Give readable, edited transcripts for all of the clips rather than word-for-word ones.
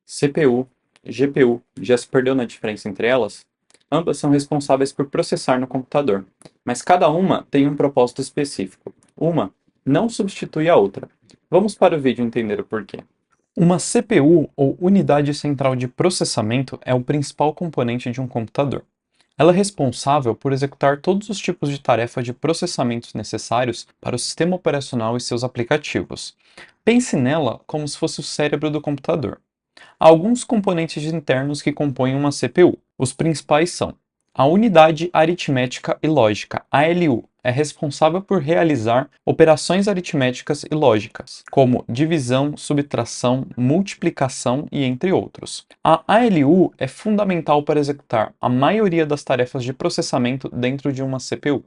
CPU, GPU, já se perdeu na diferença entre elas? Ambas são responsáveis por processar no computador, mas cada uma tem um propósito específico. Uma não substitui a outra. Vamos para o vídeo entender o porquê. Uma CPU, ou Unidade Central de Processamento, é o principal componente de um computador. Ela é responsável por executar todos os tipos de tarefa de processamento necessários para o sistema operacional e seus aplicativos. Pense nela como se fosse o cérebro do computador. Há alguns componentes internos que compõem uma CPU. Os principais são: a unidade aritmética e lógica, ALU, é responsável por realizar operações aritméticas e lógicas, como divisão, subtração, multiplicação e entre outros. A ALU é fundamental para executar a maioria das tarefas de processamento dentro de uma CPU.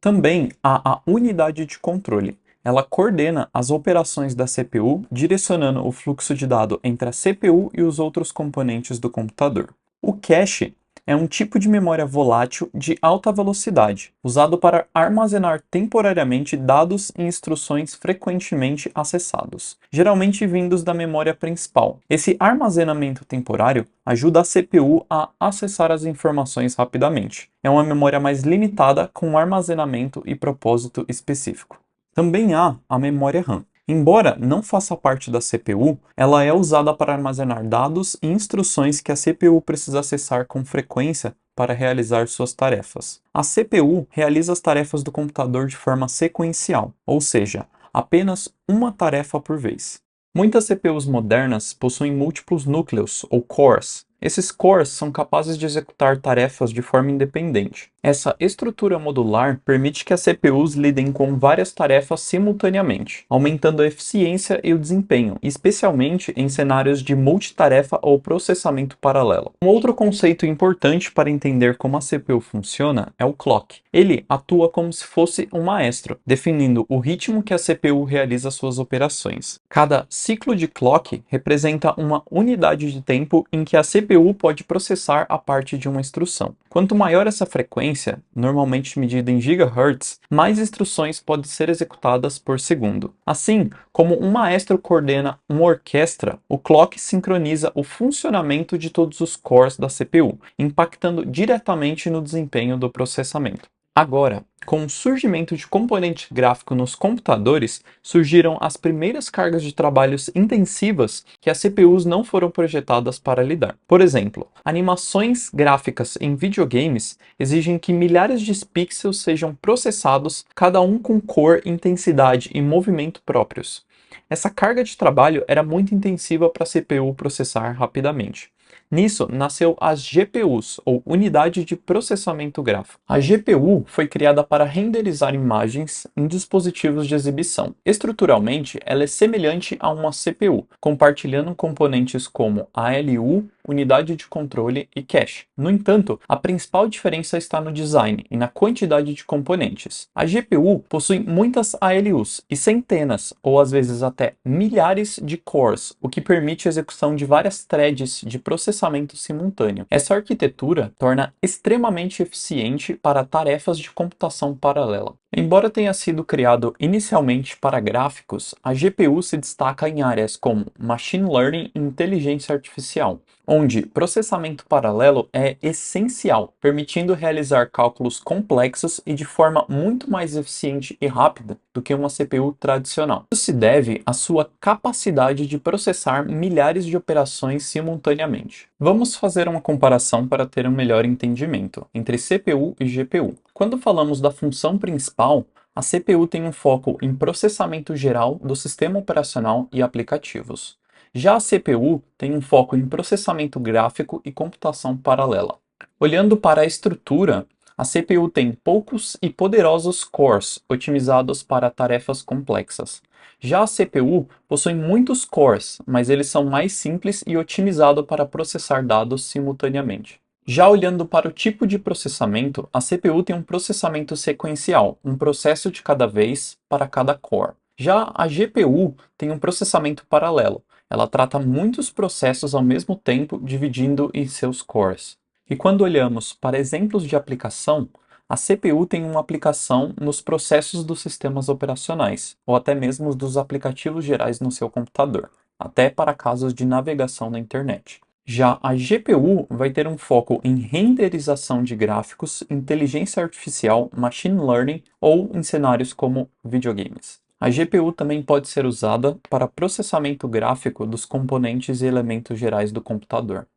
Também há a unidade de controle. Ela coordena as operações da CPU, direcionando o fluxo de dado entre a CPU e os outros componentes do computador. O cache é um tipo de memória volátil de alta velocidade, usado para armazenar temporariamente dados e instruções frequentemente acessados, geralmente vindos da memória principal. Esse armazenamento temporário ajuda a CPU a acessar as informações rapidamente. É uma memória mais limitada com armazenamento e propósito específico. Também há a memória RAM. Embora não faça parte da CPU, ela é usada para armazenar dados e instruções que a CPU precisa acessar com frequência para realizar suas tarefas. A CPU realiza as tarefas do computador de forma sequencial, ou seja, apenas uma tarefa por vez. Muitas CPUs modernas possuem múltiplos núcleos, ou cores. Esses cores são capazes de executar tarefas de forma independente. Essa estrutura modular permite que as CPUs lidem com várias tarefas simultaneamente, aumentando a eficiência e o desempenho, especialmente em cenários de multitarefa ou processamento paralelo. Um outro conceito importante para entender como a CPU funciona é o clock. Ele atua como se fosse um maestro, definindo o ritmo que a CPU realiza suas operações. Cada ciclo de clock representa uma unidade de tempo em que a CPU pode processar a parte de uma instrução. Quanto maior essa frequência, normalmente medida em GHz, mais instruções podem ser executadas por segundo. Assim, como um maestro coordena uma orquestra, o clock sincroniza o funcionamento de todos os cores da CPU, impactando diretamente no desempenho do processamento. Agora, com o surgimento de componente gráfico nos computadores, surgiram as primeiras cargas de trabalhos intensivas que as CPUs não foram projetadas para lidar. Por exemplo, animações gráficas em videogames exigem que milhares de pixels sejam processados, cada um com cor, intensidade e movimento próprios. Essa carga de trabalho era muito intensiva para a CPU processar rapidamente. Nisso, nasceu as GPUs, ou Unidade de Processamento Gráfico. A GPU foi criada para renderizar imagens em dispositivos de exibição. Estruturalmente, ela é semelhante a uma CPU, compartilhando componentes como ALU, unidade de controle e cache. No entanto, a principal diferença está no design e na quantidade de componentes. A GPU possui muitas ALUs e centenas, ou às vezes até milhares de cores, o que permite a execução de várias threads de processamento simultâneo. Essa arquitetura torna extremamente eficiente para tarefas de computação paralela. Embora tenha sido criado inicialmente para gráficos, a GPU se destaca em áreas como Machine Learning e Inteligência Artificial, onde processamento paralelo é essencial, permitindo realizar cálculos complexos e de forma muito mais eficiente e rápida do que uma CPU tradicional. Isso se deve à sua capacidade de processar milhares de operações simultaneamente. Vamos fazer uma comparação para ter um melhor entendimento entre CPU e GPU. Quando falamos da função principal, a CPU tem um foco em processamento geral do sistema operacional e aplicativos. Já a CPU tem um foco em processamento gráfico e computação paralela. Olhando para a estrutura, a CPU tem poucos e poderosos cores otimizados para tarefas complexas. Já a CPU possui muitos cores, mas eles são mais simples e otimizados para processar dados simultaneamente. Já olhando para o tipo de processamento, a CPU tem um processamento sequencial, um processo de cada vez para cada core. Já a GPU tem um processamento paralelo. Ela trata muitos processos ao mesmo tempo, dividindo em seus cores. E quando olhamos para exemplos de aplicação, a CPU tem uma aplicação nos processos dos sistemas operacionais, ou até mesmo dos aplicativos gerais no seu computador. até para casos de navegação na internet. Já a GPU vai ter um foco em renderização de gráficos, inteligência artificial, machine learning ou em cenários como videogames. A GPU também pode ser usada para processamento gráfico dos componentes e elementos gerais do computador.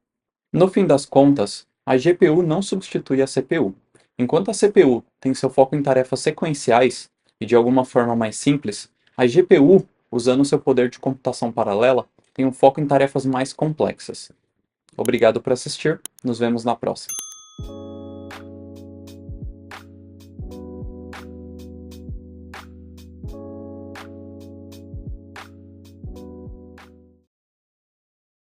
No fim das contas, a GPU não substitui a CPU. Enquanto a CPU tem seu foco em tarefas sequenciais e de alguma forma mais simples, a GPU, usando seu poder de computação paralela, tem um foco em tarefas mais complexas. Obrigado por assistir, nos vemos na próxima.